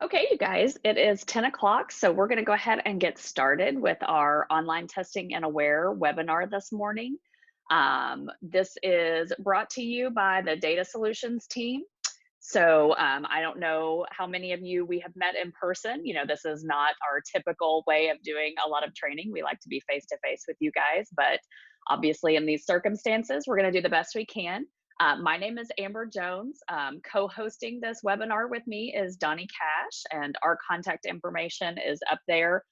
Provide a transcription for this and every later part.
Okay, you guys, it is 10 o'clock, so we're going to go ahead and get started with our online testing and aware webinar this morning. This is brought to you by the Data Solutions team. I don't know how many of you we have met in person. You know, this is not our typical way of doing a lot of training. We like to be face to face with you guys, but obviously in these circumstances, we're going to do the best we can. My name is Amber Jones. Co-hosting this webinar with me is Donnie Cash, and our contact information is up there.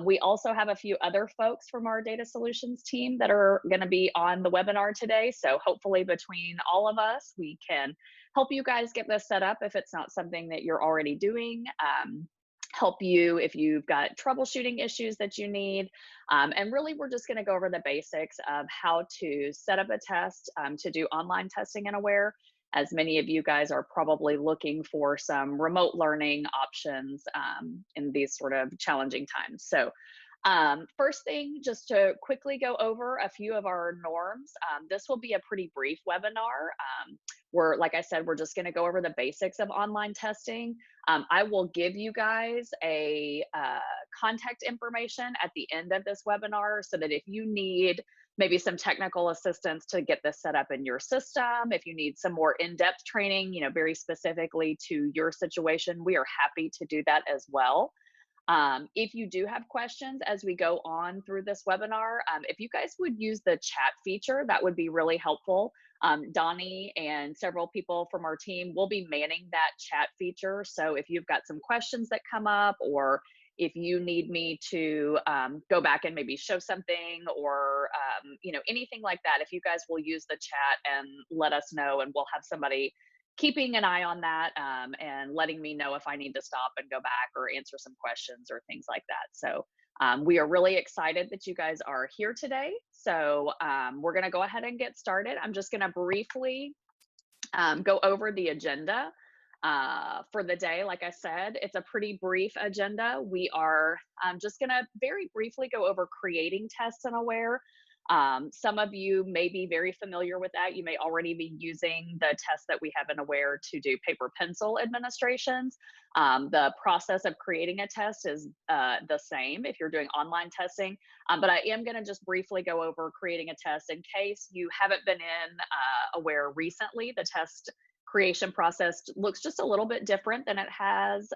We also have a few other folks from our data solutions team that are going to be on the webinar today. So hopefully between all of us, we can help you guys get this set up if it's not something that you're already doing. Help you if you've got troubleshooting issues that you need. And really, we're just going to go over the basics of how to set up a test to do online testing and aware, as many of you guys are probably looking for some remote learning options in these sort of challenging times. First thing, just to quickly go over a few of our norms. This will be a pretty brief webinar. Like I said, we're just going to go over the basics of online testing. I will give you guys a contact information at the end of this webinar so that if you need maybe some technical assistance to get this set up in your system, if you need some more in-depth training, you know, very specifically to your situation, we are happy to do that as well. If you do have questions as we go on through this webinar, if you guys would use the chat feature, that would be really helpful. Donnie and several people from our team will be manning that chat feature. So if you've got some questions that come up, or if you need me to go back and maybe show something, or you know, anything like that, if you guys will use the chat and let us know, and we'll have somebody keeping an eye on that and letting me know if I need to stop and go back or answer some questions or things like that. We are really excited that you guys are here today. We're going to go ahead and get started. I'm just going to briefly go over the agenda for the day. Like I said, it's a pretty brief agenda. We are just going to very briefly go over creating tests and aware. Some of you may be very familiar with that. You may already be using the tests that we have in Aware to do paper pencil administrations. The process of creating a test is the same if you're doing online testing, but I am going to just briefly go over creating a test in case you haven't been in Aware recently. The test creation process looks just a little bit different than it has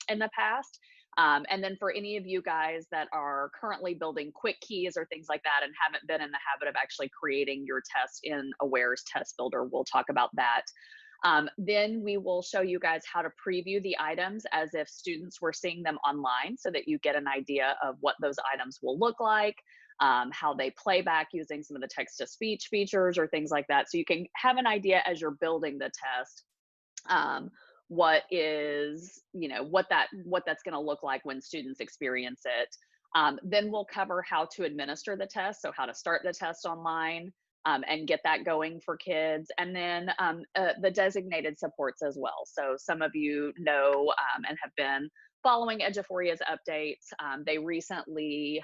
in the past. And then for any of you guys that are currently building quick keys or things like that and haven't been in the habit of actually creating your test in Aware's test builder, we'll talk about that. Then we will show you guys how to preview the items as if students were seeing them online so that you get an idea of what those items will look like, how they play back using some of the text-to-speech features or things like that. So you can have an idea as you're building the test what is, you know, what that's going to look like when students experience it. Then we'll cover how to administer the test, so how to start the test online and get that going for kids, and then the designated supports as well. So some of you know and have been following Eduphoria's updates. They recently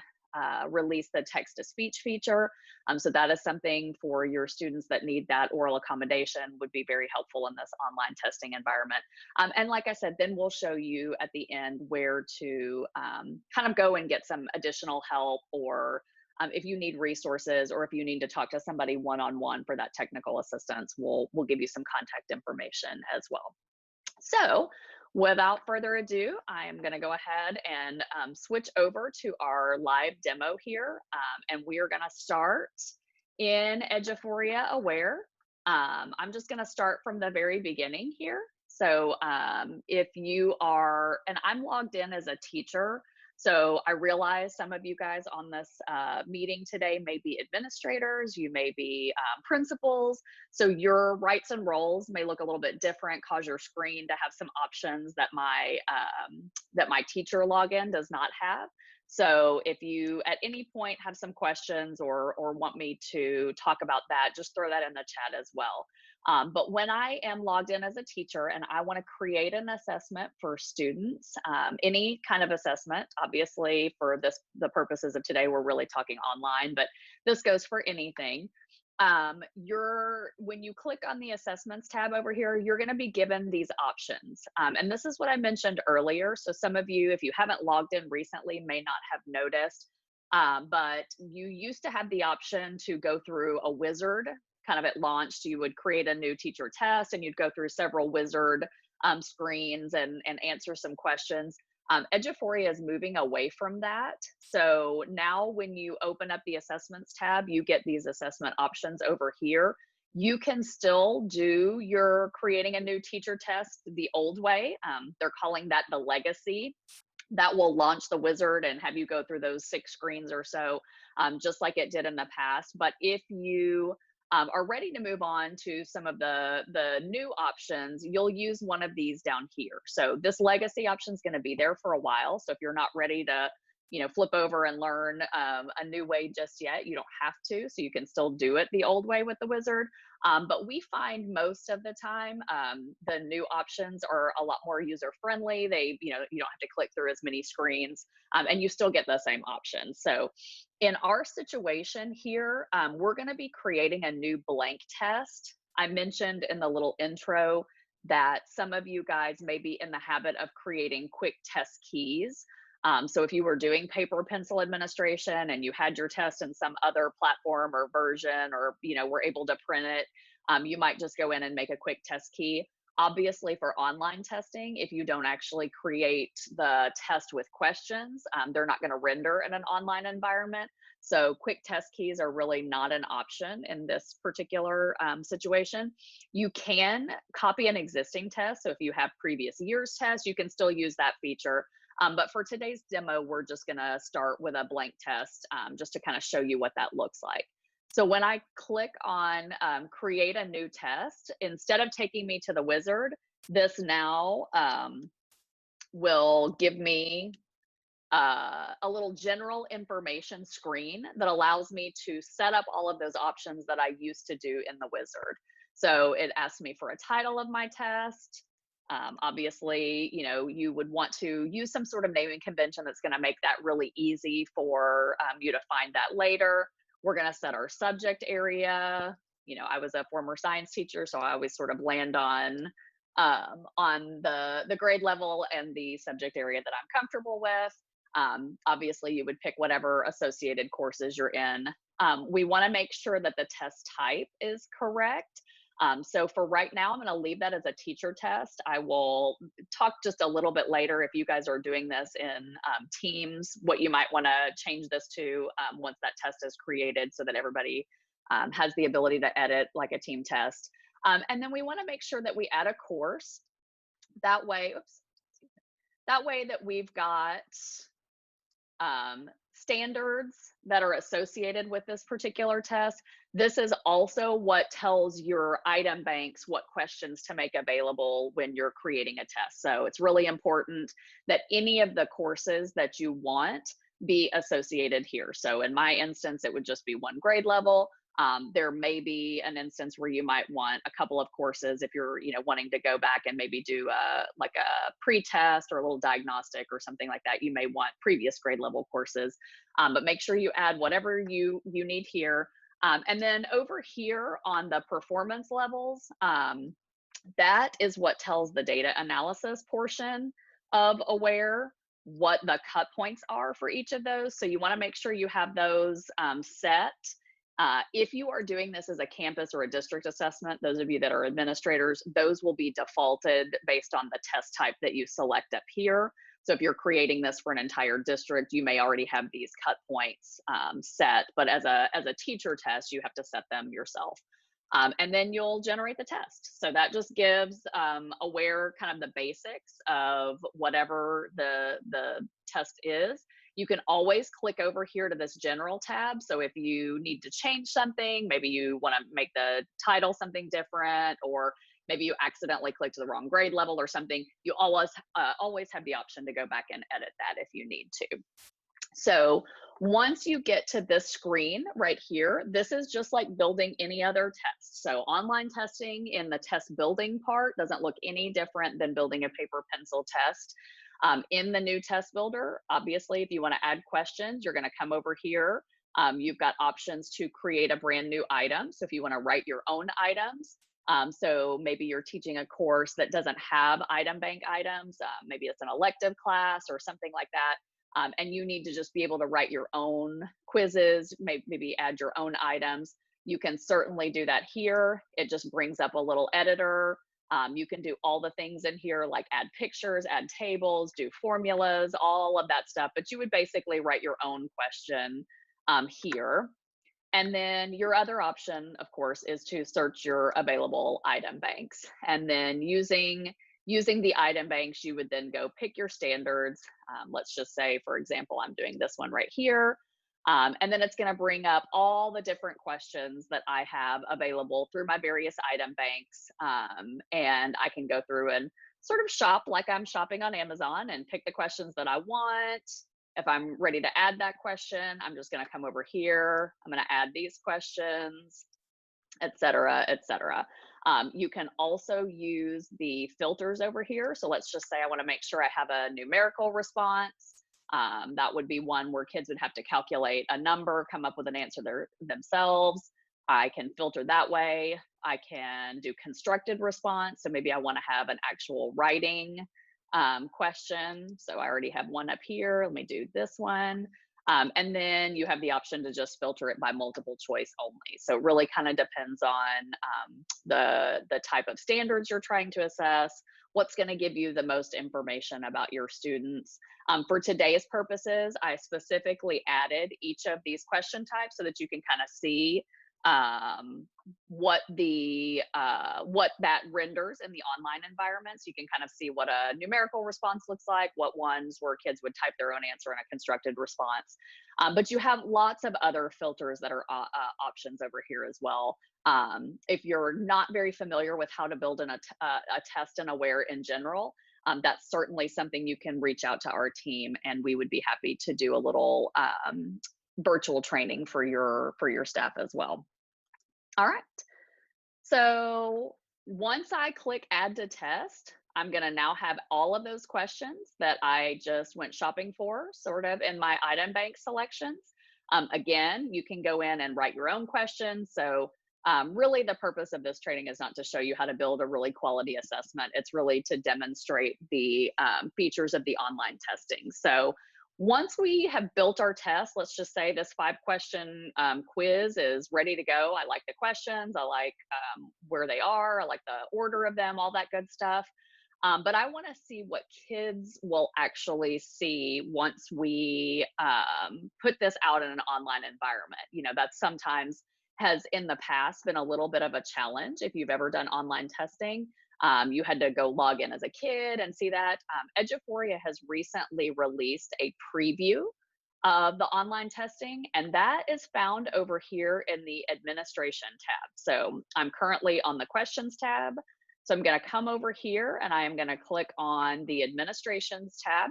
released the text-to-speech feature. So that is something for your students that need that oral accommodation, would be very helpful in this online testing environment. And like I said, then we'll show you at the end where to kind of go and get some additional help, or if you need resources, or if you need to talk to somebody one-on-one for that technical assistance, we'll give you some contact information as well. So without further ado, I'm going to go ahead and switch over to our live demo here. And we are going to start in Eduphoria Aware. I'm just going to start from the very beginning here. So if you are, and I'm logged in as a teacher, so I realize some of you guys on this meeting today may be administrators, you may be principals, so your rights and roles may look a little bit different, cause your screen to have some options that my teacher login does not have. So if you at any point have some questions or want me to talk about that, just throw that in the chat as well. But when I am logged in as a teacher and I want to create an assessment for students, any kind of assessment, obviously for the purposes of today, we're really talking online, but this goes for anything. when you click on the assessments tab over here, you're going to be given these options. And this is what I mentioned earlier. So some of you, if you haven't logged in recently, may not have noticed. But you used to have the option to go through a wizard kind of at launch. You would create a new teacher test and you'd go through several wizard screens and answer some questions. Eduphoria is moving away from that. So now when you open up the assessments tab, you get these assessment options over here. You can still do your creating a new teacher test the old way. They're calling that the legacy. That will launch the wizard and have you go through those 6 screens or so, just like it did in the past. But if you are ready to move on to some of the new options, you'll use one of these down here. So this legacy option is going to be there for a while. So if you're not ready to, flip over and learn a new way just yet, you don't have to. So you can still do it the old way with the wizard. But we find most of the time the new options are a lot more user friendly. You don't have to click through as many screens, and you still get the same options. So in our situation here, we're going to be creating a new blank test. I mentioned in the little intro that some of you guys may be in the habit of creating quick test keys. So if you were doing paper pencil administration and you had your test in some other platform or version, or were able to print it, you might just go in and make a quick test key. Obviously, for online testing, if you don't actually create the test with questions, they're not going to render in an online environment. So quick test keys are really not an option in this particular situation. You can copy an existing test. So if you have previous year's tests, you can still use that feature. But for today's demo, we're just going to start with a blank test just to kind of show you what that looks like. So when I click on create a new test, instead of taking me to the wizard, this now will give me a little general information screen that allows me to set up all of those options that I used to do in the wizard. So it asks me for a title of my test. Obviously, you would want to use some sort of naming convention that's going to make that really easy for you to find that later. We're going to set our subject area. I was a former science teacher, so I always sort of land on the grade level and the subject area that I'm comfortable with. Obviously, you would pick whatever associated courses you're in. We want to make sure that the test type is correct. So for right now, I'm going to leave that as a teacher test. I will talk just a little bit later if you guys are doing this in Teams, what you might want to change this to once that test is created so that everybody has the ability to edit like a team test. And then we want to make sure that we add a course. That way, that we've got standards that are associated with this particular test. This is also what tells your item banks what questions to make available when you're creating a test. So it's really important that any of the courses that you want be associated here. So in my instance, it would just be one grade level. There may be an instance where you might want a couple of courses if you're, wanting to go back and maybe do like a pre-test or a little diagnostic or something like that. You may want previous grade level courses, but make sure you add whatever you need here. And then over here on the performance levels, that is what tells the data analysis portion of AWARE what the cut points are for each of those. So you want to make sure you have those set. If you are doing this as a campus or a district assessment, those of you that are administrators, those will be defaulted based on the test type that you select up here. So if you're creating this for an entire district, you may already have these cut points set, but as a teacher test, you have to set them yourself. And then you'll generate the test. So that just gives AWARE kind of the basics of whatever the test is. You can always click over here to this general tab. So if you need to change something, maybe you want to make the title something different, or maybe you accidentally clicked the wrong grade level or something, you always have the option to go back and edit that if you need to. So once you get to this screen right here, this is just like building any other test. So online testing in the test building part doesn't look any different than building a paper pencil test. In the new test builder, obviously, if you want to add questions, you're going to come over here. You've got options to create a brand new item. So if you want to write your own items, so maybe you're teaching a course that doesn't have item bank items, maybe it's an elective class or something like that. And you need to just be able to write your own quizzes, maybe add your own items. You can certainly do that here. It just brings up a little editor. You can do all the things in here like add pictures, add tables, do formulas, all of that stuff. But you would basically write your own question here. And then your other option, of course, is to search your available item banks. And then using the item banks, you would then go pick your standards. Let's just say, for example, I'm doing this one right here. And then it's going to bring up all the different questions that I have available through my various item banks. And I can go through and sort of shop like I'm shopping on Amazon and pick the questions that I want. If I'm ready to add that question, I'm just going to come over here. I'm going to add these questions, et cetera, et cetera. You can also use the filters over here. So let's just say I want to make sure I have a numerical response. That would be one where kids would have to calculate a number, come up with an answer themselves. I can filter that way. I can do constructed response. So maybe I want to have an actual writing question. So I already have one up here. Let me do this one. And then you have the option to just filter it by multiple choice only. So it really kind of depends on the type of standards you're trying to assess, what's going to give you the most information about your students. For today's purposes, I specifically added each of these question types so that you can kind of see what that renders in the online environment. So you can kind of see what a numerical response looks like, what ones where kids would type their own answer in a constructed response. But you have lots of other filters that are options over here as well. If you're not very familiar with how to build a test in Aware in general, that's certainly something you can reach out to our team, and we would be happy to do a little virtual training for your staff as well. All right. So once I click add to test, I'm going to now have all of those questions that I just went shopping for sort of in my item bank selections. Again, you can go in and write your own questions. So really the purpose of this training is not to show you how to build a really quality assessment. It's really to demonstrate the features of the online testing. So once we have built our test, let's just say this 5-question quiz is ready to go. I like the questions, I like where they are, I like the order of them, all that good stuff. But I want to see what kids will actually see once we put this out in an online environment. You know, that sometimes has in the past been a little bit of a challenge. If you've ever done online testing, you had to go log in as a kid and see that. Eduphoria has recently released a preview of the online testing, and that is found over here in the administration tab. So I'm currently on the questions tab. So I'm going to come over here and I am going to click on the administrations tab.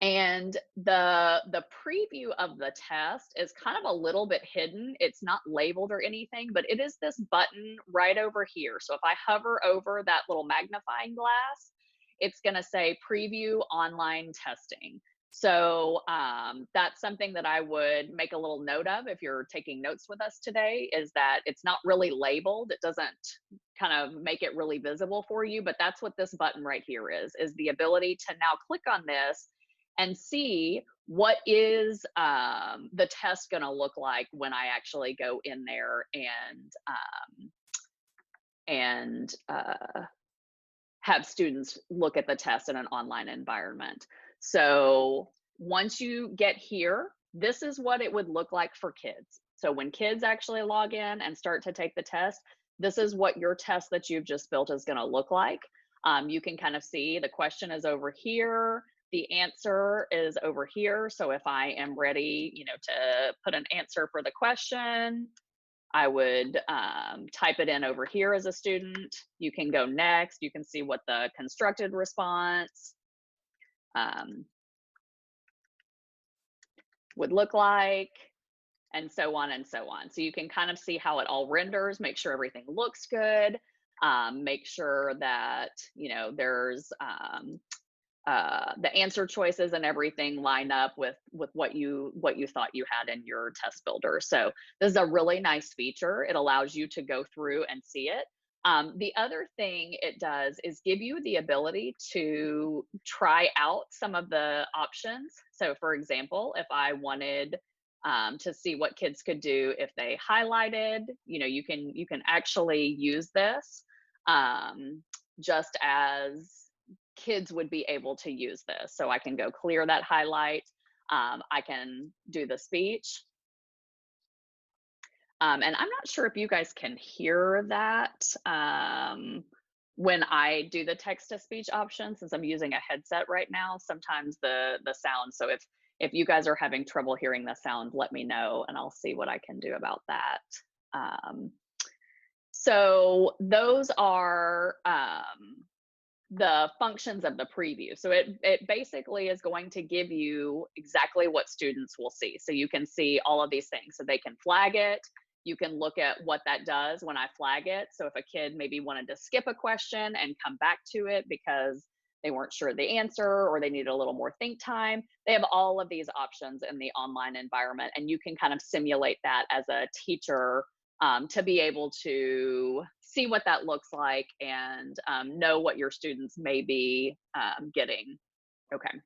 And the preview of the test is kind of a little bit hidden. It's not labeled or anything, but it is this button right over here. So if I hover over that little magnifying glass, it's going to say preview online testing. So that's something that I would make a little note of if you're taking notes with us today, is that it's not really labeled. It doesn't kind of make it really visible for you, but that's what this button right here is the ability to now click on this and see what is the test going to look like when I actually go in there and have students look at the test in an online environment. So once you get here, this is what it would look like for kids. So when kids actually log in and start to take the test, this is what your test that you've just built is going to look like. You can kind of see the question is over here. The answer is over here. So if I am ready, you know, to put an answer for the question, I would type it in over here as a student. You can go next. You can see what the constructed response would look like, and so on and so on. So you can kind of see how it all renders, make sure everything looks good, make sure that, you know, there's the answer choices and everything line up with what you thought you had in your test builder. So this is a really nice feature. It allows you to go through and see it. The other thing it does is give you the ability to try out some of the options. So for example, if I wanted to see what kids could do if they highlighted, you can actually use this just as kids would be able to use this. So I can go clear that highlight. I can do the speech. And I'm not sure if you guys can hear that when I do the text to speech option, since I'm using a headset right now, sometimes the sound. So if you guys are having trouble hearing the sound, let me know and I'll see what I can do about that. So those are the functions of the preview. So it basically is going to give you exactly what students will see. So you can see all of these things. So they can flag it. You can look at what that does when I flag it. So if a kid maybe wanted to skip a question and come back to it because they weren't sure the answer or they needed a little more think time, they have all of these options in the online environment. And you can kind of simulate that as a teacher to be able to see what that looks like and know what your students may be getting. Okay.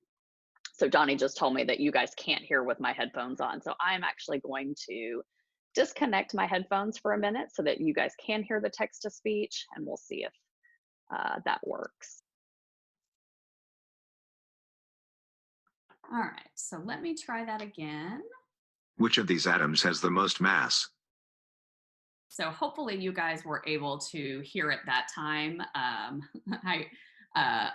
So Donnie just told me that you guys can't hear with my headphones on. So I'm actually going to disconnect my headphones for a minute so that you guys can hear the text to speech, and we'll see if that works. All right, so let me try that again. Which of these atoms has the most mass? So hopefully you guys were able to hear it that time. I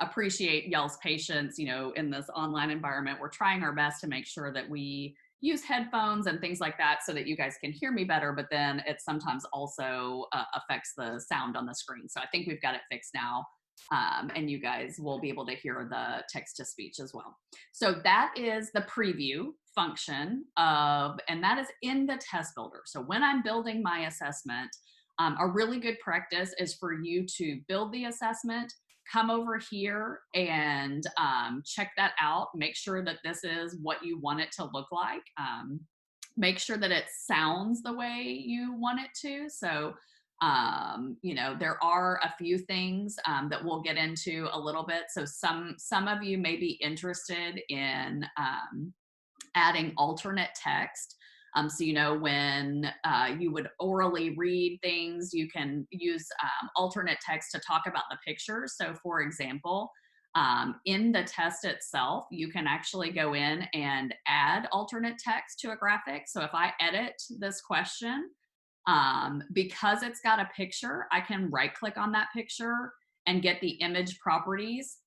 appreciate y'all's patience. In this online environment, we're trying our best to make sure that we use headphones and things like that so that you guys can hear me better, but then it sometimes also affects the sound on the screen. So I think we've got it fixed now. And you guys will be able to hear the text to speech as well. So that is the preview function and that is in the test builder. So when I'm building my assessment, a really good practice is for you to build the assessment, come over here and check that out. Make sure that this is what you want it to look like. Make sure that it sounds the way you want it to. So there are a few things that we'll get into a little bit. So some of you may be interested in adding alternate text. So, when you would orally read things, you can use alternate text to talk about the pictures. So for example, in the test itself, you can actually go in and add alternate text to a graphic. So if I edit this question, because it's got a picture, I can right click on that picture and get the image properties,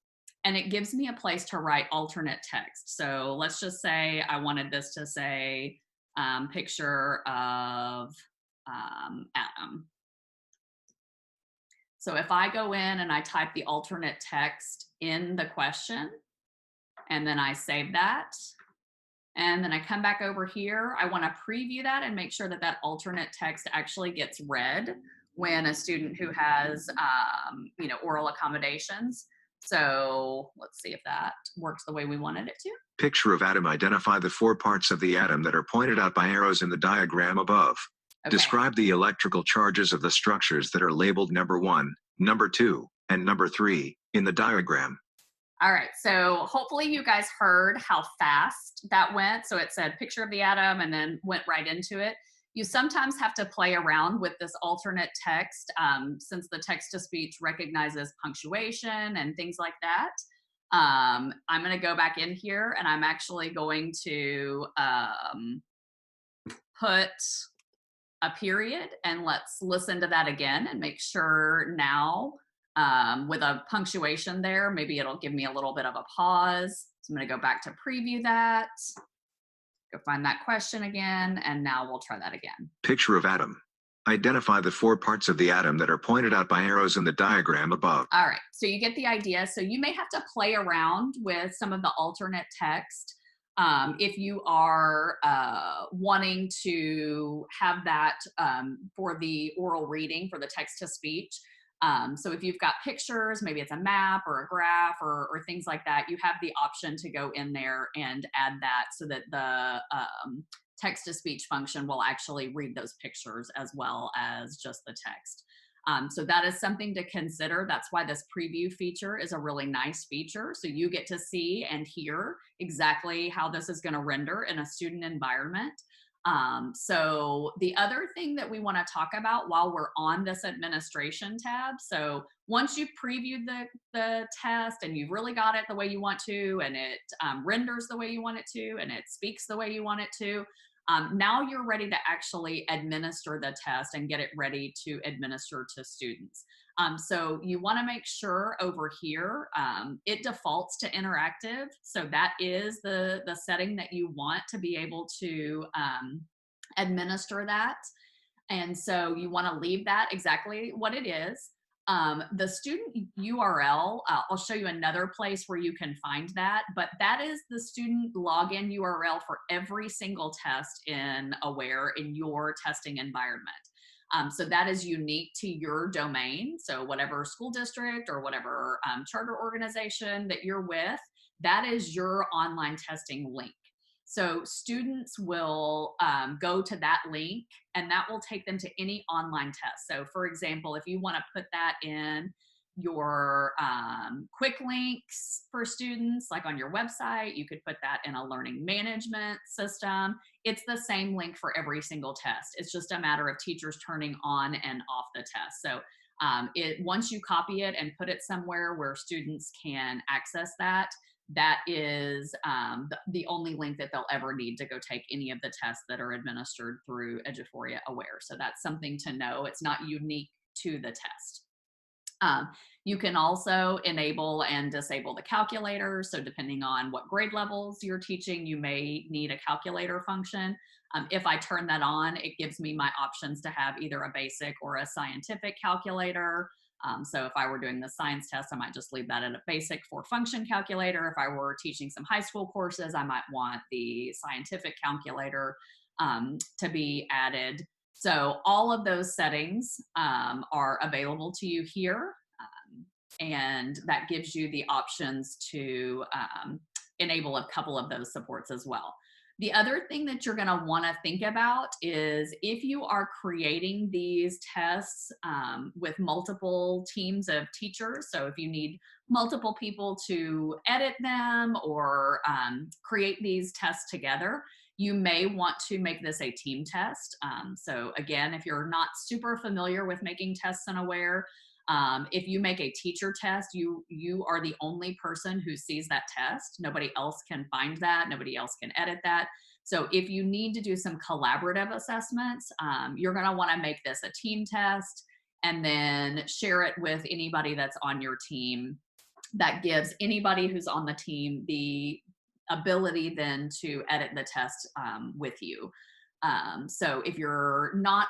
and it gives me a place to write alternate text. So let's just say I wanted this to say picture of atom. So if I go in and I type the alternate text in the question, and then I save that, and then I come back over here, I want to preview that and make sure that that alternate text actually gets read when a student who has, oral accommodations. So let's see if that works the way we wanted it to. Picture of atom. Identify the 4 parts of the atom that are pointed out by arrows in the diagram above. Okay. Describe the electrical charges of the structures that are labeled number 1, number 2, and number 3 in the diagram. All right, so hopefully you guys heard how fast that went. So it said picture of the atom and then went right into it. You sometimes have to play around with this alternate text since the text-to-speech recognizes punctuation and things like that. I'm going to go back in here and I'm actually going to put a period, and let's listen to that again and make sure now with a punctuation there, maybe it'll give me a little bit of a pause. So I'm going to go back to preview that. Go find that question again, and now we'll try that again. Picture of atom. Identify the 4 parts of the atom that are pointed out by arrows in the diagram above. All right, so you get the idea. So you may have to play around with some of the alternate text if you are wanting to have that for the oral reading, for the text to speech. So if you've got pictures, maybe it's a map or a graph or things like that, you have the option to go in there and add that so that the text-to-speech function will actually read those pictures as well as just the text. So that is something to consider. That's why this preview feature is a really nice feature. So you get to see and hear exactly how this is going to render in a student environment. So the other thing that we want to talk about while we're on this administration tab, so once you've previewed the test and you've really got it the way you want to, and it renders the way you want it to, and it speaks the way you want it to, now you're ready to actually administer the test and get it ready to administer to students. So you want to make sure over here, it defaults to interactive. So that is the setting that you want to be able to administer that. And so you want to leave that exactly what it is. The student URL, I'll show you another place where you can find that, but that is the student login URL for every single test in Aware in your testing environment. So that is unique to your domain. So whatever school district or whatever charter organization that you're with, that is your online testing link. So students will go to that link and that will take them to any online test. So for example, if you want to put that in your quick links for students, like on your website, you could put that in a learning management system. It's the same link for every single test. It's just a matter of teachers turning on and off the test. So once you copy it and put it somewhere where students can access that, that is the only link that they'll ever need to go take any of the tests that are administered through Eduphoria Aware. So that's something to know. It's not unique to the test. You can also enable and disable the calculator. So depending on what grade levels you're teaching, you may need a calculator function. If I turn that on, it gives me my options to have either a basic or a scientific calculator. So if I were doing the science test, I might just leave that at a basic for function calculator. If I were teaching some high school courses, I might want the scientific calculator to be added. So all of those settings are available to you here. And that gives you the options to enable a couple of those supports as well. The other thing that you're going to want to think about is if you are creating these tests with multiple teams of teachers, so if you need multiple people to edit them or create these tests together, you may want to make this a team test. So again, if you're not super familiar with making tests in Aware, if you make a teacher test, you are the only person who sees that test. Nobody else can find that. Nobody else can edit that. So if you need to do some collaborative assessments, you're going to want to make this a team test and then share it with anybody that's on your team. That gives anybody who's on the team the ability then to edit the test with you. So if you're not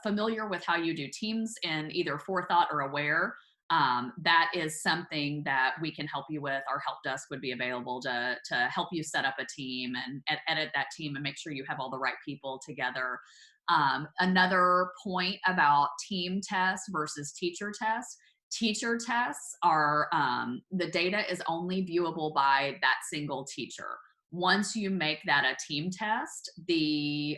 familiar with how you do teams in either Forethought or Aware, that is something that we can help you with. Our help desk would be available to help you set up a team and edit that team and make sure you have all the right people together. Another point about team tests versus teacher tests. Teacher tests are, the data is only viewable by that single teacher. Once you make that a team test, the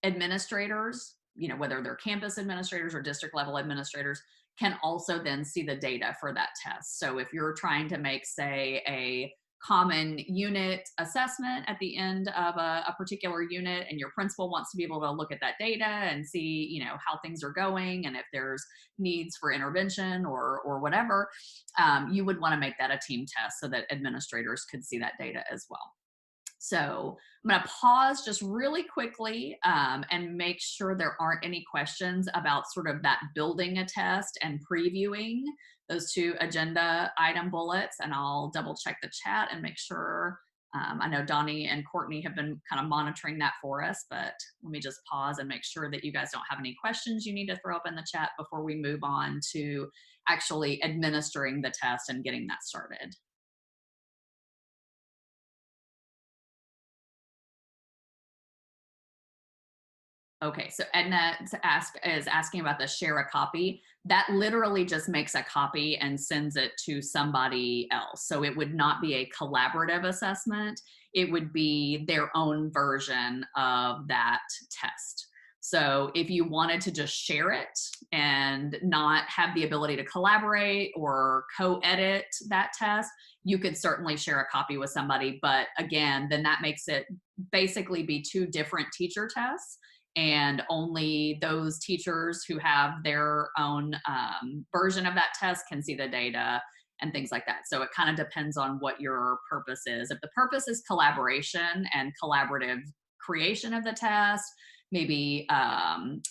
administrators, whether they're campus administrators or district level administrators, can also then see the data for that test. So if you're trying to make, say, a common unit assessment at the end of a particular unit, and your principal wants to be able to look at that data and see, how things are going and if there's needs for intervention or whatever, you would want to make that a team test so that administrators could see that data as well. So I'm going to pause just really quickly and make sure there aren't any questions about sort of that building a test and previewing those two agenda item bullets. And I'll double check the chat and make sure. I know Donnie and Courtney have been kind of monitoring that for us, but let me just pause and make sure that you guys don't have any questions you need to throw up in the chat before we move on to actually administering the test and getting that started. Okay, so Edna is asking about the share a copy. That literally just makes a copy and sends it to somebody else. So it would not be a collaborative assessment. It would be their own version of that test. So if you wanted to just share it and not have the ability to collaborate or co-edit that test, you could certainly share a copy with somebody. But again, then that makes it basically be two different teacher tests, and only those teachers who have their own version of that test can see the data and things like that. So it kind of depends on what your purpose is. If the purpose is collaboration and collaborative creation of the test, maybe collaborative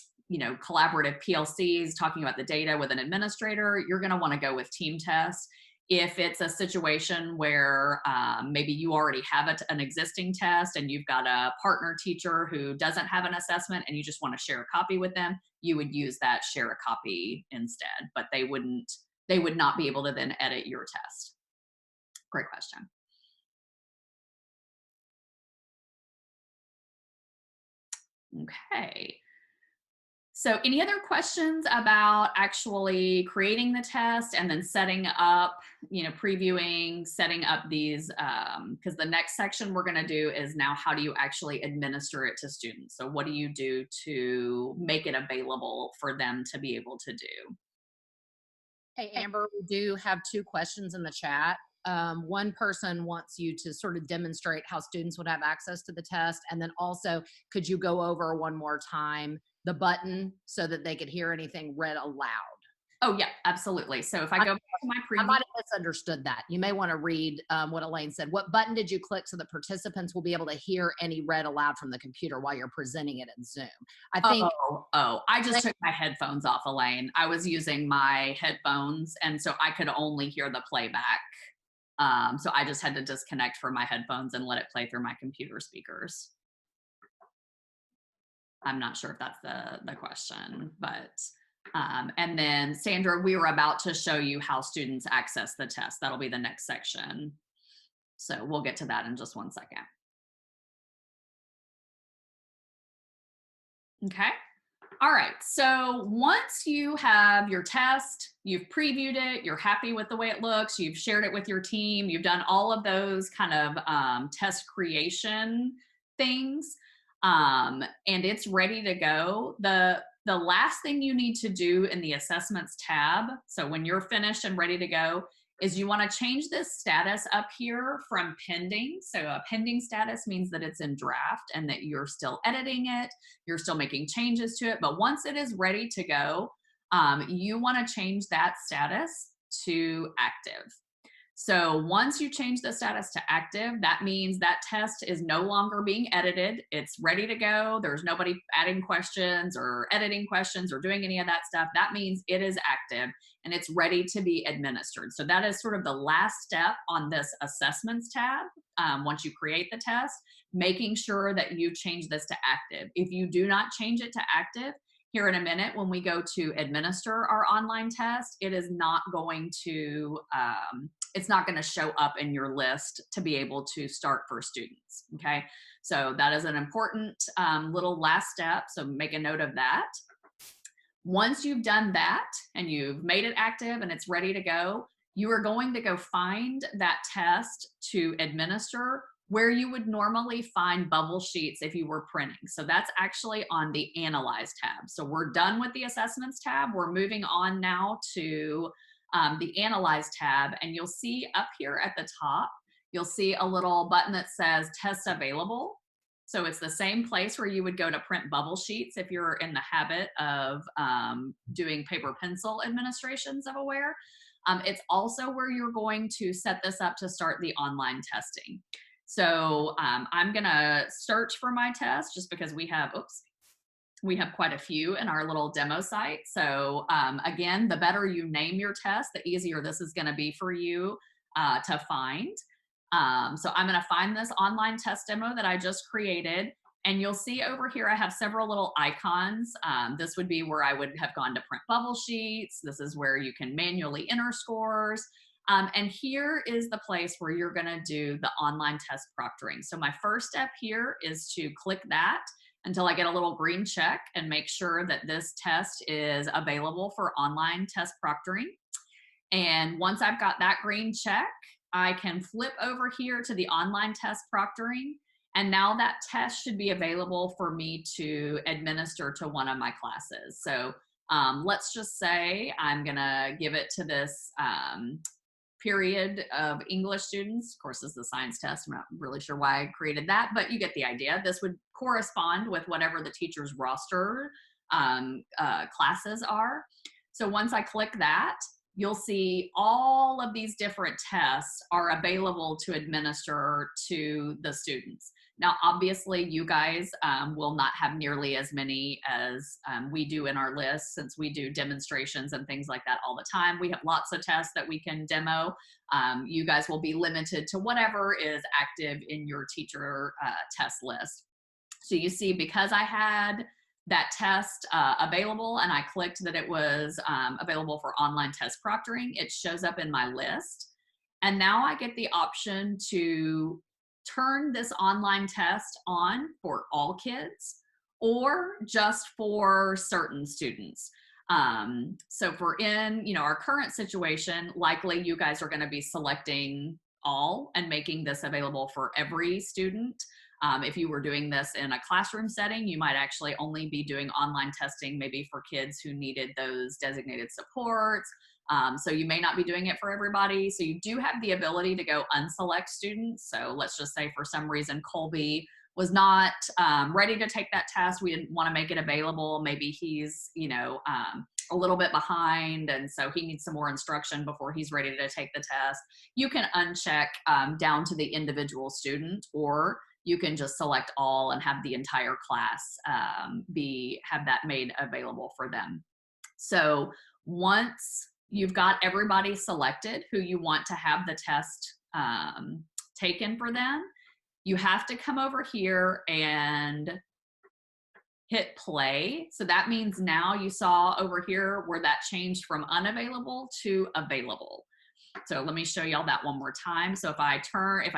PLCs talking about the data with an administrator, you're going to want to go with team tests. If it's a situation where maybe you already have an existing test and you've got a partner teacher who doesn't have an assessment and you just want to share a copy with them, you would use that share a copy instead, but they would not be able to then edit your test. Great question. Okay. So any other questions about actually creating the test and then setting up, previewing, setting up these, because the next section we're going to do is now how do you actually administer it to students? So what do you do to make it available for them to be able to do? Hey, Amber, we do have 2 questions in the chat. One person wants you to sort of demonstrate how students would have access to the test. And then also, could you go over one more time the button so that they could hear anything read aloud? Oh, yeah, absolutely. So if I go back to my preview. I might have misunderstood that. You may want to read what Elaine said. What button did you click so the participants will be able to hear any read aloud from the computer while you're presenting it in Zoom? I think. I just took my headphones off, Elaine. I was using my headphones, and so I could only hear the playback. So I just had to disconnect from my headphones and let it play through my computer speakers. I'm not sure if that's the question, but, and then Sandra, we were about to show you how students access the test. That'll be the next section. So we'll get to that in just one second. Okay. All right, so once you have your test, you've previewed it, you're happy with the way it looks, you've shared it with your team, you've done all of those kind of test creation things, and it's ready to go. The last thing you need to do in the assessments tab, so when you're finished and ready to go, is you want to change this status up here from pending. So a pending status means that it's in draft and that you're still editing it, you're still making changes to it. But once it is ready to go, you want to change that status to active. So once you change the status to active, that means that test is no longer being edited. It's ready to go. There's nobody adding questions or editing questions or doing any of that stuff. That means it is active and it's ready to be administered. So that is sort of the last step on this assessments tab. Once you create the test, making sure that you change this to active. If you do not change it to active, here in a minute, when we go to administer our online test, it is not going to, it's not going to show up in your list to be able to start for students, okay? So that is an important little last step, so make a note of that. Once you've done that and you've made it active and it's ready to go, you are going to go find that test to administer where you would normally find bubble sheets if you were printing. So that's actually on the Analyze tab. So we're done with the Assessments tab. We're moving on now to the Analyze tab, and you'll see up here at the top, you'll see a little button that says Tests Available. So it's the same place where you would go to print bubble sheets if you're in the habit of doing paper pencil administrations of Aware. It's also where you're going to set this up to start the online testing. So I'm gonna search for my test just because we have quite a few in our little demo site. So again, the better you name your test, the easier this is gonna be for you to find. So I'm gonna find this online test demo that I just created. And you'll see over here, I have several little icons. This would be where I would have gone to print bubble sheets. This is where you can manually enter scores. And here is the place where you're gonna do the online test proctoring. So my first step here is to click that, until I get a little green check and make sure that this test is available for online test proctoring. And once I've got that green check, I can flip over here to the online test proctoring. And now that test should be available for me to administer to one of my classes. So let's just say I'm gonna give it to this period of English students. Of course, this is a science test. I'm not really sure why I created that, but you get the idea. This would correspond with whatever the teacher's roster classes are. So once I click that, you'll see all of these different tests are available to administer to the students. Now, obviously, you guys will not have nearly as many as we do in our list, since we do demonstrations and things like that all the time. We have lots of tests that we can demo. You guys will be limited to whatever is active in your teacher test list. So you see, because I had that test available and I clicked that it was available for online test proctoring, it shows up in my list. And now I get the option to turn this online test on for all kids or just for certain students. So for in our current situation, likely you guys are going to be selecting all and making this available for every student. If you were doing this in a classroom setting, you might actually only be doing online testing maybe for kids who needed those designated supports. So you may not be doing it for everybody. So you do have the ability to go unselect students. So let's just say for some reason Colby was not ready to take that test. We didn't want to make it available. Maybe he's, a little bit behind, and so he needs some more instruction before he's ready to take the test. You can uncheck down to the individual student, or you can just select all and have the entire class have that made available for them. So once you've got everybody selected who you want to have the test taken for them, you have to come over here and hit play. So that means now you saw over here where that changed from unavailable to available. So let me show y'all that one more time. So if I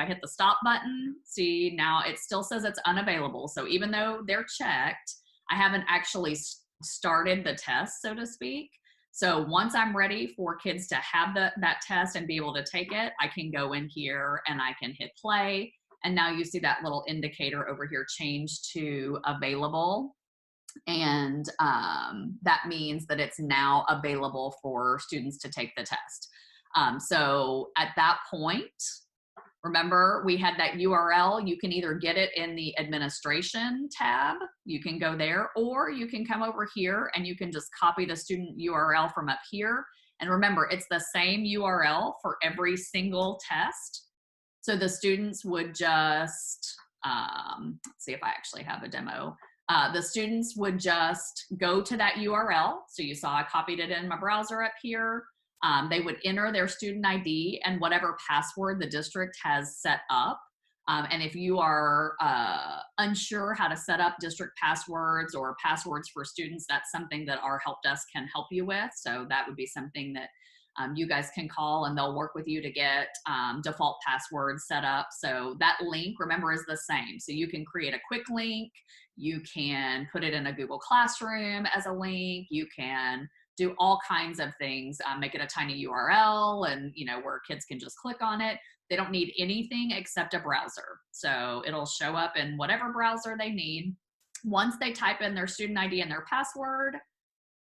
hit the stop button, see now it still says it's unavailable. So even though they're checked, I haven't actually started the test, so to speak. So once I'm ready for kids to have that test and be able to take it, I can go in here and I can hit play. And now you see that little indicator over here change to available. And that means that it's now available for students to take the test. So at that point, remember we had that URL. You can either get it in the administration tab, you can go there, or you can come over here and you can just copy the student URL from up here. And remember, it's the same URL for every single test. So the students would just, let's see if I actually have a demo. The students would just go to that URL. So you saw I copied it in my browser up here. They would enter their student ID and whatever password the district has set up. And if you are unsure how to set up district passwords or passwords for students, that's something that our help desk can help you with. So that would be something that you guys can call and they'll work with you to get default passwords set up. So that link, remember, is the same. So you can create a quick link. You can put it in a Google Classroom as a link. You can do all kinds of things, make it a tiny URL and where kids can just click on it. They don't need anything except a browser. So it'll show up in whatever browser they need. Once they type in their student ID and their password,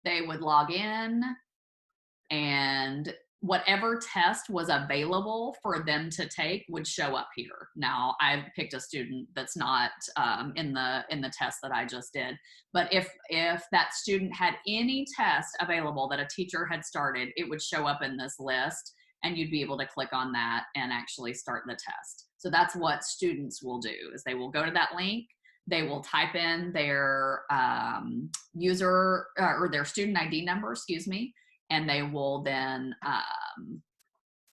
they would log in, and whatever test was available for them to take would show up here. Now I've picked a student that's not in the test that I just did, but if that student had any test available that a teacher had started, it would show up in this list and you'd be able to click on that and actually start the test. So that's what students will do, is they will go to that link, they will type in their user or their student ID number, excuse me, and they will then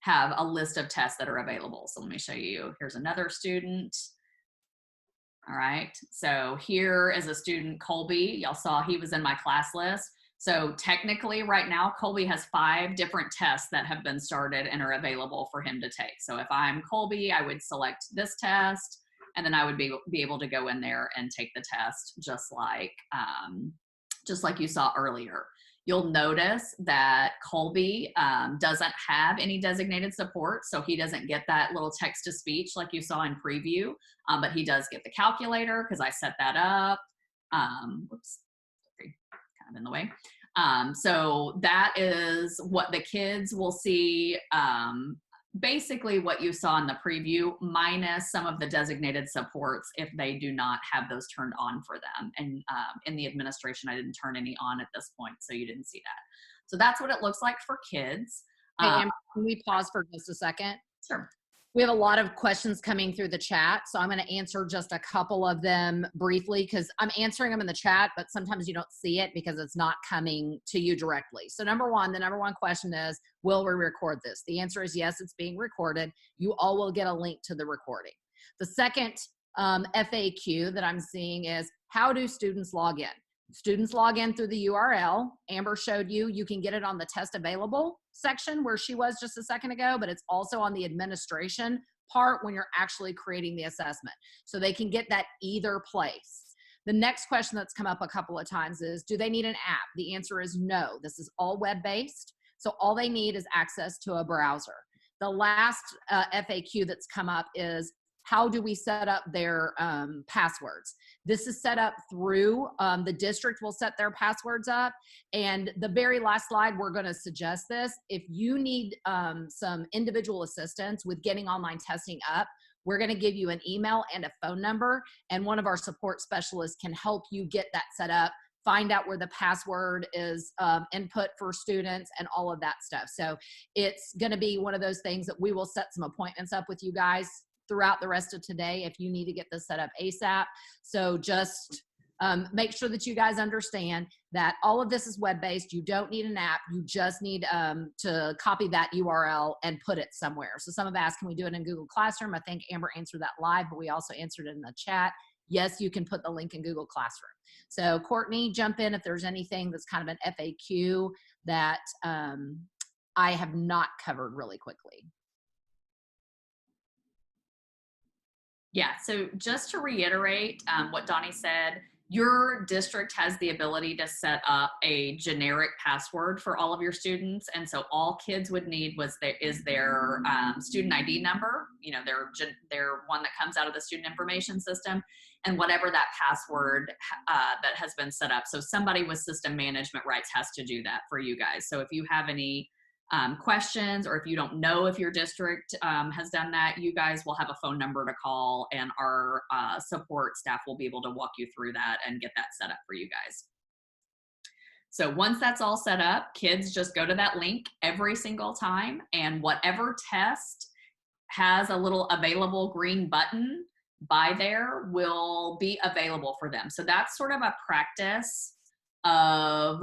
have a list of tests that are available. So let me show you. Here's another student. All right. So here is a student, Colby. Y'all saw he was in my class list. So technically right now, Colby has 5 different tests that have been started and are available for him to take. So if I'm Colby, I would select this test. and then I would be able to go in there and take the test just like you saw earlier. You'll notice that Colby doesn't have any designated support, so he doesn't get that little text-to-speech like you saw in preview, but he does get the calculator because I set that up. Whoops, sorry, kind of in the way. So that is what the kids will see, basically what you saw in the preview, minus some of the designated supports if they do not have those turned on for them. And in the administration, I didn't turn any on at this point, so you didn't see that. So that's what it looks like for kids. Hey, Amber, can we pause for just a second? Sure. We have a lot of questions coming through the chat, so I'm going to answer just a couple of them briefly because I'm answering them in the chat, but sometimes you don't see it because it's not coming to you directly. So the number one question is, will we record this? The answer is yes, it's being recorded. You all will get a link to the recording. The second FAQ that I'm seeing is, how do students log in? Students log in through the URL. Amber showed you, you can get it on the test available section where she was just a second ago, but it's also on the administration part when you're actually creating the assessment. So they can get that either place. The next question that's come up a couple of times is, do they need an app? The answer is no. This is all web-based. So all they need is access to a browser. The last FAQ that's come up is, how do we set up their passwords? This is set up through the district will set their passwords up. And the very last slide, we're going to suggest this. If you need some individual assistance with getting online testing up, we're going to give you an email and a phone number, and one of our support specialists can help you get that set up, find out where the password is input for students and all of that stuff. So it's going to be one of those things that we will set some appointments up with you guys throughout the rest of today if you need to get this set up ASAP. So just make sure that you guys understand that all of this is web-based. You don't need an app. You just need to copy that URL and put it somewhere. So some have asked, can we do it in Google Classroom? I think Amber answered that live, but we also answered it in the chat. Yes, you can put the link in Google Classroom. So Courtney, jump in if there's anything that's kind of an FAQ that I have not covered really quickly. Yeah, so just to reiterate what Donnie said, your district has the ability to set up a generic password for all of your students. And so all kids would need is their student ID number, you know, their one that comes out of the student information system, and whatever that password that has been set up. So somebody with system management rights has to do that for you guys. So if you have any questions, or if you don't know if your district has done that, you guys will have a phone number to call, and our support staff will be able to walk you through that and get that set up for you guys. So once that's all set up, kids just go to that link every single time, and whatever test has a little available green button by there will be available for them. So that's sort of a practice of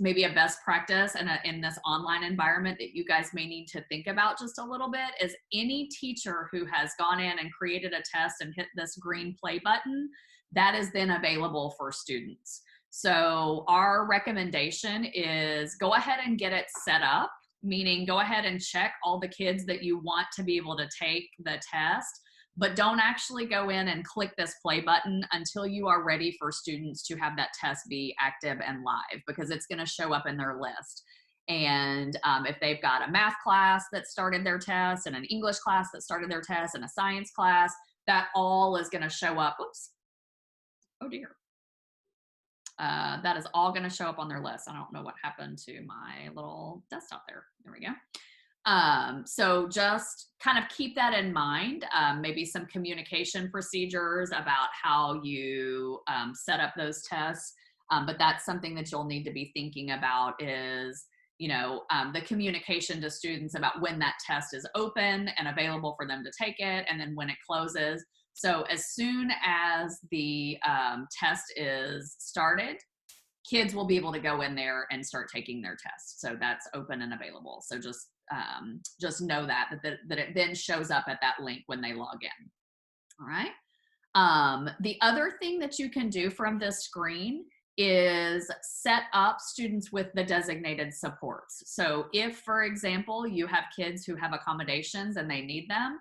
maybe a best practice in this online environment that you guys may need to think about just a little bit, is any teacher who has gone in and created a test and hit this green play button, that is then available for students. So our recommendation is go ahead and get it set up, meaning go ahead and check all the kids that you want to be able to take the test, but don't actually go in and click this play button until you are ready for students to have that test be active and live, because it's going to show up in their list. And if they've got a math class that started their test, and an English class that started their test, and a science class, that all is going to show up. Oops. Oh dear. That is all going to show up on their list. I don't know what happened to my little desktop there. There we go. So just kind of keep that in mind, maybe some communication procedures about how you set up those tests. But that's something that you'll need to be thinking about is, you know, the communication to students about when that test is open and available for them to take it, and then when it closes. So as soon as the test is started, kids will be able to go in there and start taking their test. So that's open and available. So just know that it then shows up at that link when they log in. All right. The other thing that you can do from this screen is set up students with the designated supports. So if, for example, you have kids who have accommodations and they need them,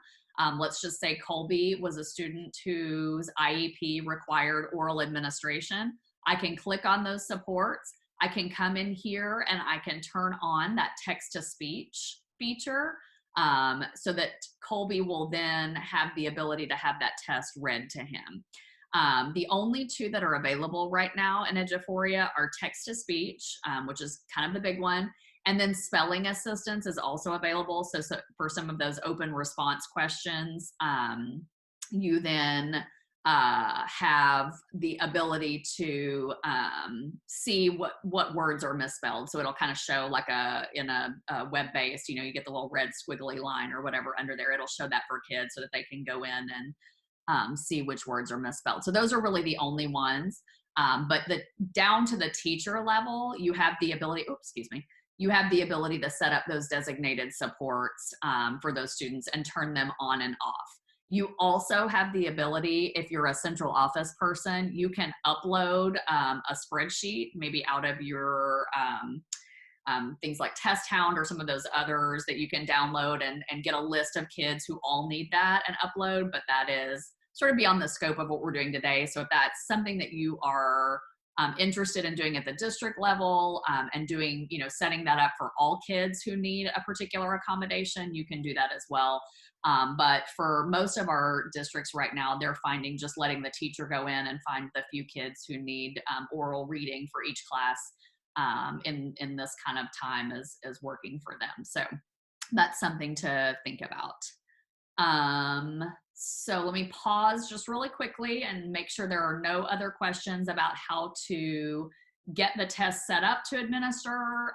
Let's just say Colby was a student whose IEP required oral administration. I can click on those supports. I can come in here and I can turn on that text-to-speech feature so that Colby will then have the ability to have that test read to him. The only two that are available right now in Eduphoria are text-to-speech, which is kind of the big one, and then spelling assistance is also available. So for some of those open response questions, you then have the ability to see what words are misspelled. So it'll kind of show like in a web-based, you get the little red squiggly line or whatever under there. It'll show that for kids so that they can go in and see which words are misspelled. So those are really the only ones. But down to the teacher level, you have the ability, you have the ability to set up those designated supports for those students and turn them on and off. You also have the ability, if you're a central office person, you can upload a spreadsheet, maybe out of your things like Test Hound or some of those others that you can download and get a list of kids who all need that and upload, but that is sort of beyond the scope of what we're doing today. So if that's something that you are interested in doing at the district level and doing, setting that up for all kids who need a particular accommodation, you can do that as well. But for most of our districts right now, they're finding just letting the teacher go in and find the few kids who need oral reading for each class in this kind of time is working for them. So that's something to think about. So let me pause just really quickly and make sure there are no other questions about how to get the test set up to administer,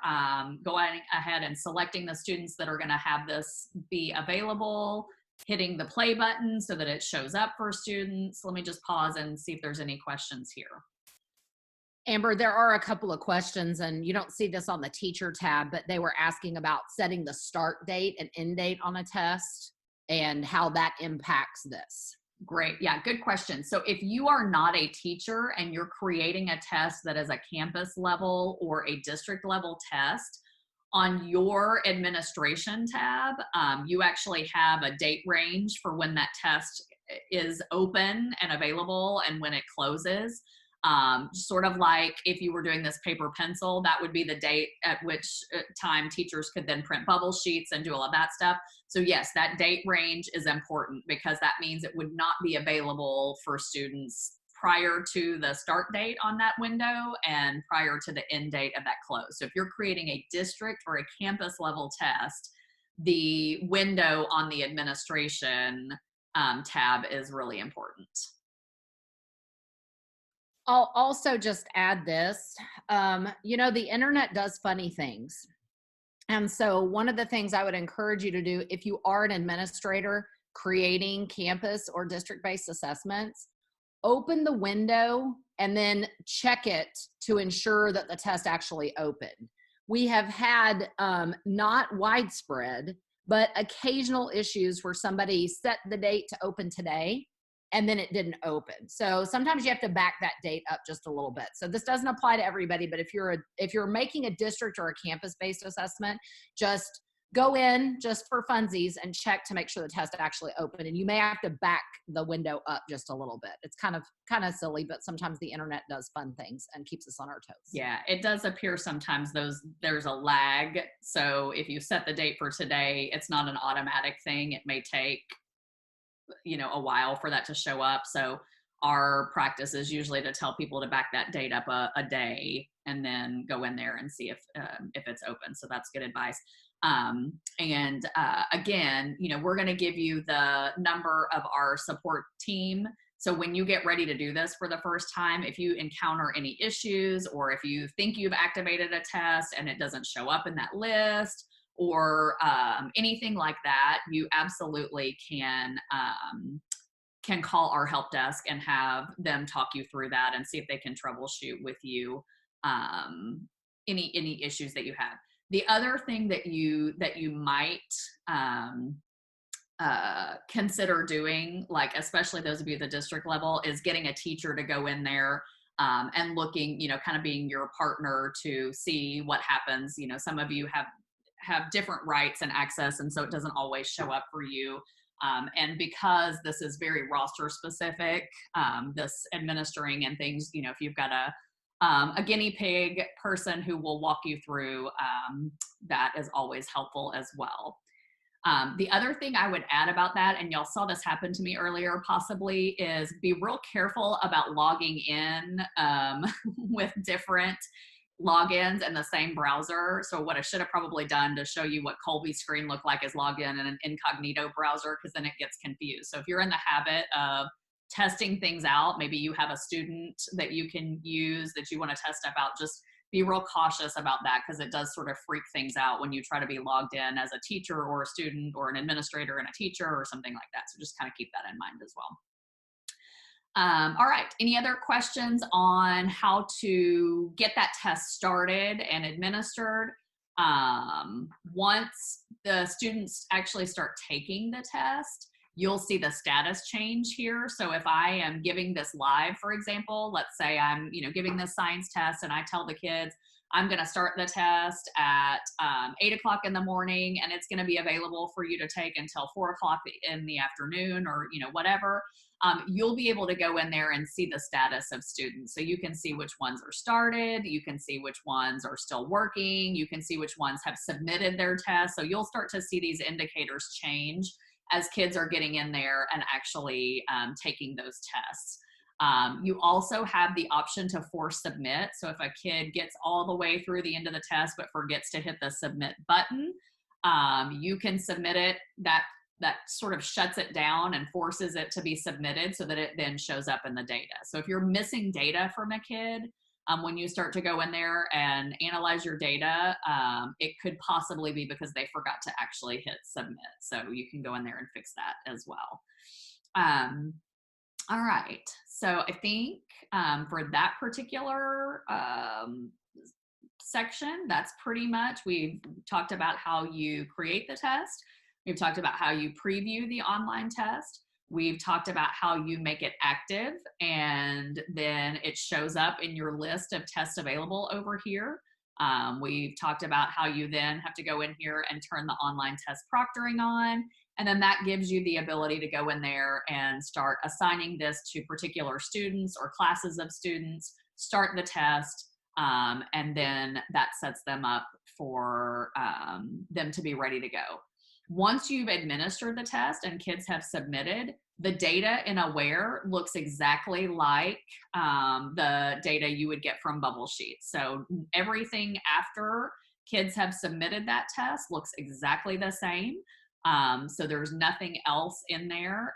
going ahead and selecting the students that are going to have this be available, hitting the play button so that it shows up for students. Let me just pause and see if there's any questions here. Amber, there are a couple of questions, and you don't see this on the teacher tab, but they were asking about setting the start date and end date on a test and how that impacts this. Great. Yeah, good question. So if you are not a teacher and you're creating a test that is a campus level or a district level test, on your administration tab, you actually have a date range for when that test is open and available and when it closes. Sort of like if you were doing this paper pencil, that would be the date at which time teachers could then print bubble sheets and do all of that stuff. So yes, that date range is important because that means it would not be available for students prior to the start date on that window and prior to the end date of that close. So if you're creating a district or a campus level test, the window on the administration tab is really important. I'll also just add this, the internet does funny things. And so one of the things I would encourage you to do, if you are an administrator creating campus or district-based assessments, open the window and then check it to ensure that the test actually opened. We have had not widespread, but occasional issues where somebody set the date to open today and then it didn't open. So sometimes you have to back that date up just a little bit. So this doesn't apply to everybody, but if you're making a district or a campus-based assessment, just go in just for funsies and check to make sure the test actually opened. And you may have to back the window up just a little bit. It's kind of silly, but sometimes the internet does fun things and keeps us on our toes. Yeah, it does appear sometimes there's a lag. So if you set the date for today, it's not an automatic thing. It may take a while for that to show up. So our practice is usually to tell people to back that date up a day and then go in there and see if it's open. So that's good advice. Again, we're going to give you the number of our support team. So when you get ready to do this for the first time, if you encounter any issues or if you think you've activated a test and it doesn't show up in that list, or anything like that, you absolutely can call our help desk and have them talk you through that and see if they can troubleshoot with you any issues that you have. The other thing that you might consider doing, like especially those of you at the district level, is getting a teacher to go in there and looking, kind of being your partner to see what happens. Some of you have different rights and access, and so it doesn't always show up for you And because this is very roster specific, this administering and things, you know, if you've got a guinea pig person who will walk you through, that is always helpful as well. The other thing I would add about that, and y'all saw this happen to me earlier possibly, is be real careful about logging in with different logins in the same browser. So what I should have probably done to show you what Colby's screen looked like is log in an incognito browser, because then it gets confused. So if you're in the habit of testing things out, maybe you have a student that you can use that you want to test stuff out, just be real cautious about that, because it does sort of freak things out when you try to be logged in as a teacher or a student or an administrator and a teacher or something like that. So just kind of keep that in mind as well. All right, any other questions on how to get that test started and administered? Once the students actually start taking the test, you'll see the status change here. So if I am giving this live, for example, let's say I'm, you know, giving this science test and I tell the kids, I'm going to start the test at 8 o'clock in the morning, and it's going to be available for you to take until 4 o'clock in the afternoon, or, you know, whatever. You'll be able to go in there and see the status of students. So you can see which ones are started. You can see which ones are still working. You can see which ones have submitted their test. So you'll start to see these indicators change as kids are getting in there and actually taking those tests. You also have the option to force submit. So if a kid gets all the way through the end of the test but forgets to hit the submit button, you can submit it. That sort of shuts it down and forces it to be submitted so that it then shows up in the data. So if you're missing data from a kid, when you start to go in there and analyze your data, it could possibly be because they forgot to actually hit submit. So you can go in there and fix that as well. All right, so I think for that particular section, that's pretty much, we've talked about how you create the test. We've talked about how you preview the online test. We've talked about how you make it active, and then it shows up in your list of tests available over here. We've talked about how you then have to go in here and turn the online test proctoring on, and then that gives you the ability to go in there and start assigning this to particular students or classes of students, start the test, and then that sets them up for them to be ready to go. Once you've administered the test and kids have submitted, the data in Aware looks exactly like the data you would get from Bubble Sheets. So everything after kids have submitted that test looks exactly the same. So there's nothing else in there.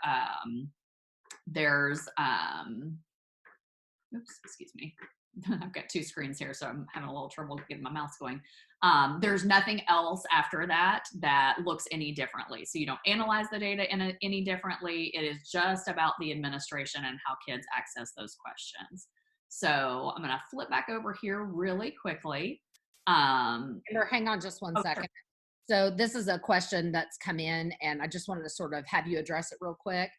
Oops, excuse me. I've got two screens here, so I'm having a little trouble getting my mouse going. There's nothing else after that that looks any differently. So you don't analyze the data any differently. It is just about the administration and how kids access those questions. So I'm going to flip back over here really quickly. Amber, hang on just one second. Sure. So this is a question that's come in, and I just wanted to sort of have you address it real quick.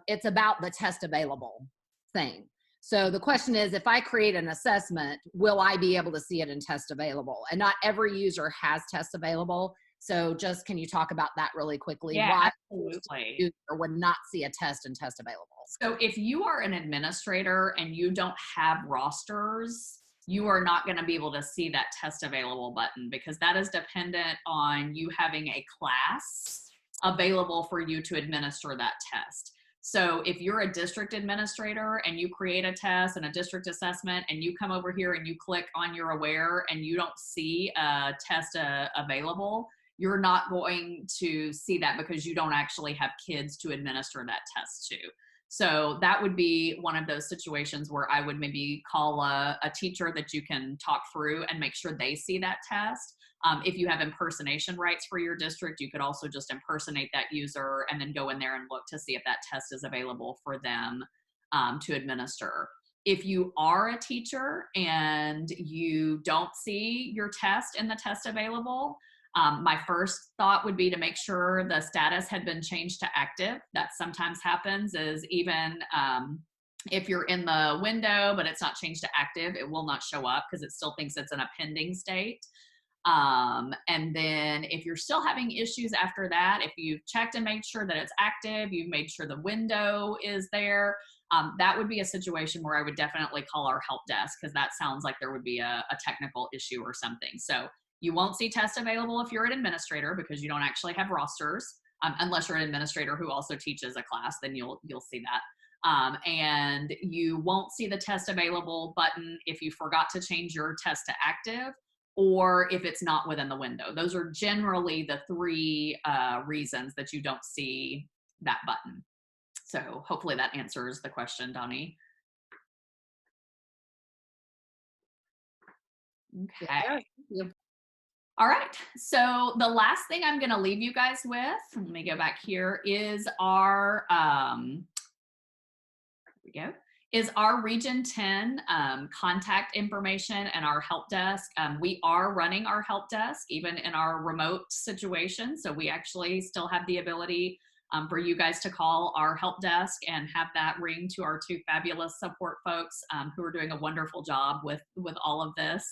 It's about the test available thing. So the question is, if I create an assessment, will I be able to see it in test available? And not every user has test available. So just, can you talk about that really quickly? Yeah, why absolutely. a user would not see a test in test available? So if you are an administrator and you don't have rosters, you are not going to be able to see that test available button, because that is dependent on you having a class available for you to administer that test. So if you're a district administrator and you create a test and a district assessment, and you come over here and you click on your Aware and you don't see a test available, you're not going to see that because you don't actually have kids to administer that test to. So that would be one of those situations where I would maybe call a teacher that you can talk through and make sure they see that test. If you have impersonation rights for your district, you could also just impersonate that user and then go in there and look to see if that test is available for them to administer. If you are a teacher and you don't see your test in the test available, my first thought would be to make sure the status had been changed to active. That sometimes happens, is even if you're in the window but it's not changed to active, it will not show up because it still thinks it's in a pending state. And then if you're still having issues after that, if you've checked and made sure that it's active, you've made sure the window is there, that would be a situation where I would definitely call our help desk, because that sounds like there would be a technical issue or something. So you won't see test available if you're an administrator, because you don't actually have rosters, unless you're an administrator who also teaches a class, then you'll see that. And you won't see the test available button if you forgot to change your test to active, or if it's not within the window. Those are generally the three reasons that you don't see that button. So hopefully that answers the question, Donnie. Okay. Yeah, thank you. All right. So the last thing I'm going to leave you guys with, let me go back here, is our, here we go, is our Region 10 contact information and our help desk. We are running our help desk even in our remote situation. So we actually still have the ability for you guys to call our help desk and have that ring to our two fabulous support folks who are doing a wonderful job with all of this.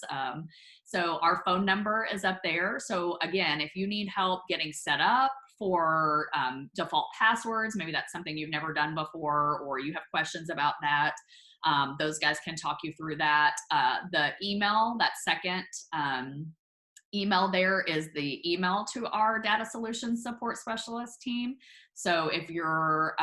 So our phone number is up there. So again, if you need help getting set up for default passwords, maybe that's something you've never done before, or you have questions about that, those guys can talk you through that. The email, that second email there, is the email to our data solutions support specialist team. So if you're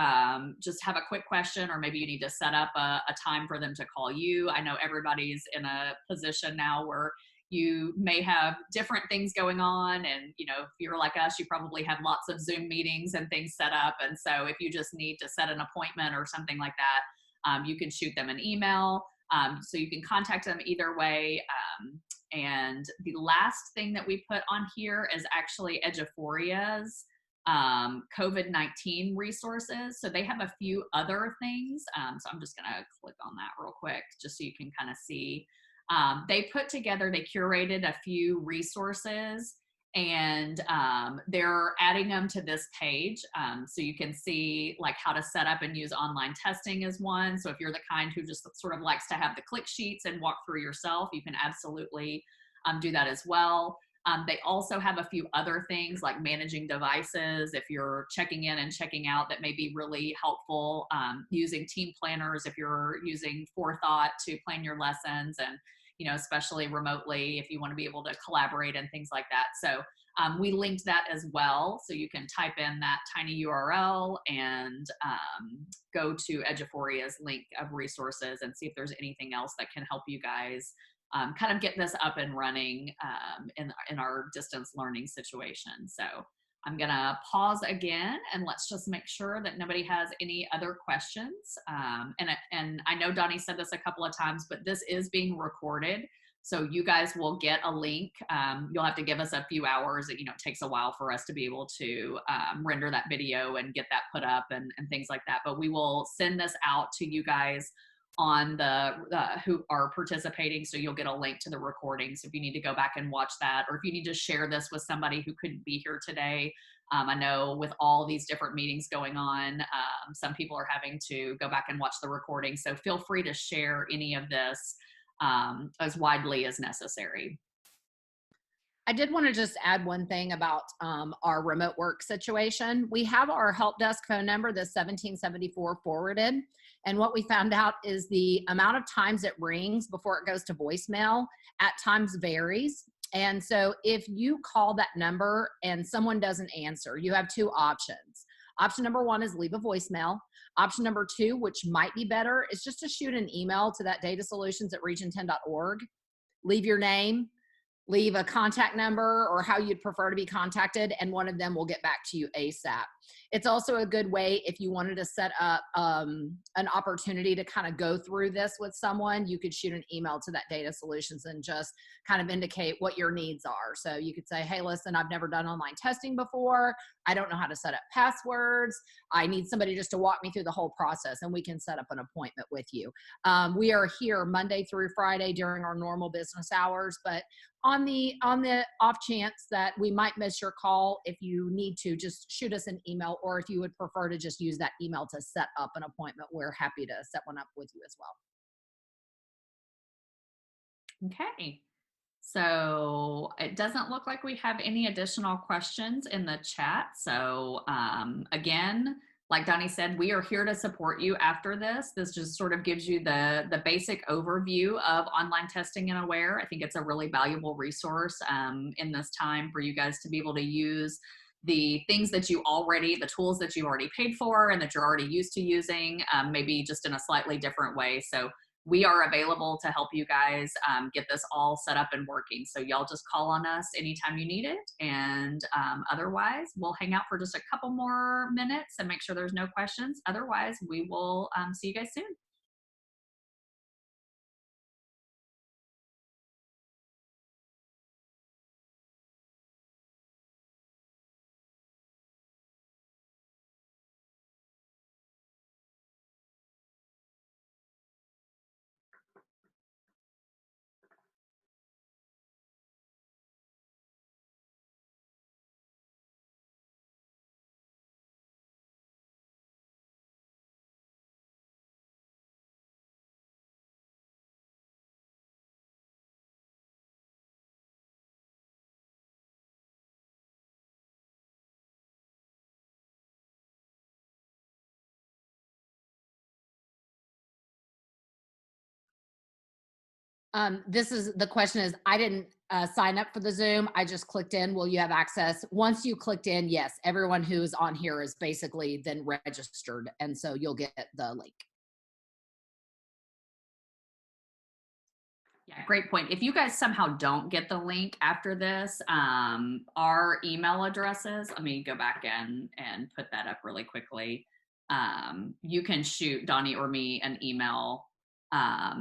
just have a quick question, or maybe you need to set up a time for them to call you. I know everybody's in a position now where you may have different things going on, and if you're like us, you probably have lots of Zoom meetings and things set up. And so if you just need to set an appointment or something like that, you can shoot them an email. So you can contact them either way. And the last thing that we put on here is actually Eduphoria's COVID-19 resources. So they have a few other things. So I'm just gonna click on that real quick just so you can kind of see. They curated a few resources, and they're adding them to this page. So you can see like how to set up and use online testing is one. So if you're the kind who just sort of likes to have the click sheets and walk through yourself, you can absolutely do that as well. They also have a few other things like managing devices. If you're checking in and checking out, that may be really helpful. Using team planners if you're using Forethought to plan your lessons, and especially remotely if you want to be able to collaborate and things like that. So we linked that as well. So you can type in that tiny URL and go to Eduphoria's link of resources and see if there's anything else that can help you guys kind of get this up and running in our distance learning situation. So I'm gonna pause again, and let's just make sure that nobody has any other questions. And I know Donnie said this a couple of times, but this is being recorded. So you guys will get a link. You'll have to give us a few hours. It takes a while for us to be able to render that video and get that put up and things like that. But we will send this out to you guys on the who are participating, so you'll get a link to the recording. So if you need to go back and watch that, or if you need to share this with somebody who couldn't be here today, I know with all these different meetings going on, some people are having to go back and watch the recording. So feel free to share any of this as widely as necessary. I did want to just add one thing about our remote work situation. We have our help desk phone number, the 1774 forwarded. And what we found out is the amount of times it rings before it goes to voicemail at times varies. And so if you call that number and someone doesn't answer, you have two options. Option number one is leave a voicemail. Option number two, which might be better, is just to shoot an email to that datasolutions@region10.org. Leave your name, leave a contact number or how you'd prefer to be contacted, and one of them will get back to you ASAP. It's also a good way if you wanted to set up an opportunity to kind of go through this with someone. You could shoot an email to that data solutions and just kind of indicate what your needs are. So you could say, hey, listen, I've never done online testing before. I don't know how to set up passwords. I need somebody just to walk me through the whole process, and we can set up an appointment with you. We are here Monday through Friday during our normal business hours, but on the off chance that we might miss your call, if you need to, just shoot us an email, or if you would prefer to just use that email to set up an appointment, we're happy to set one up with you as well. Okay. So it doesn't look like we have any additional questions in the chat. So again, like Donnie said, we are here to support you after this. This just sort of gives you the basic overview of online testing and Aware. I think it's a really valuable resource in this time for you guys to be able to use the things that you already, the tools that you already paid for and that you're already used to using, maybe just in a slightly different way. So we are available to help you guys get this all set up and working. So y'all just call on us anytime you need it. And otherwise, we'll hang out for just a couple more minutes and make sure there's no questions. Otherwise, we will see you guys soon. The question is, I didn't sign up for the Zoom. I just clicked in. Will you have access? Once you clicked in, yes, everyone who's on here is basically then registered. And so you'll get the link. Yeah, great point. If you guys somehow don't get the link after this, our email addresses, let me go back in and put that up really quickly. You can shoot Donnie or me an email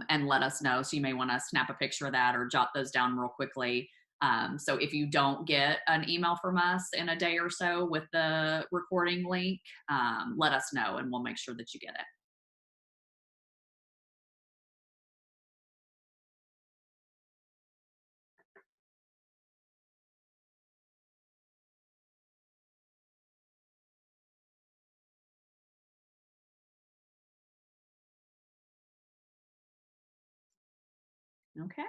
and let us know. So you may want to snap a picture of that or jot those down real quickly. So if you don't get an email from us in a day or so with the recording link, let us know and we'll make sure that you get it. Okay,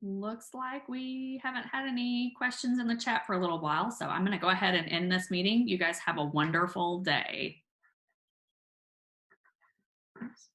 looks like we haven't had any questions in the chat for a little while, so I'm going to go ahead and end this meeting. You guys have a wonderful day. Oops.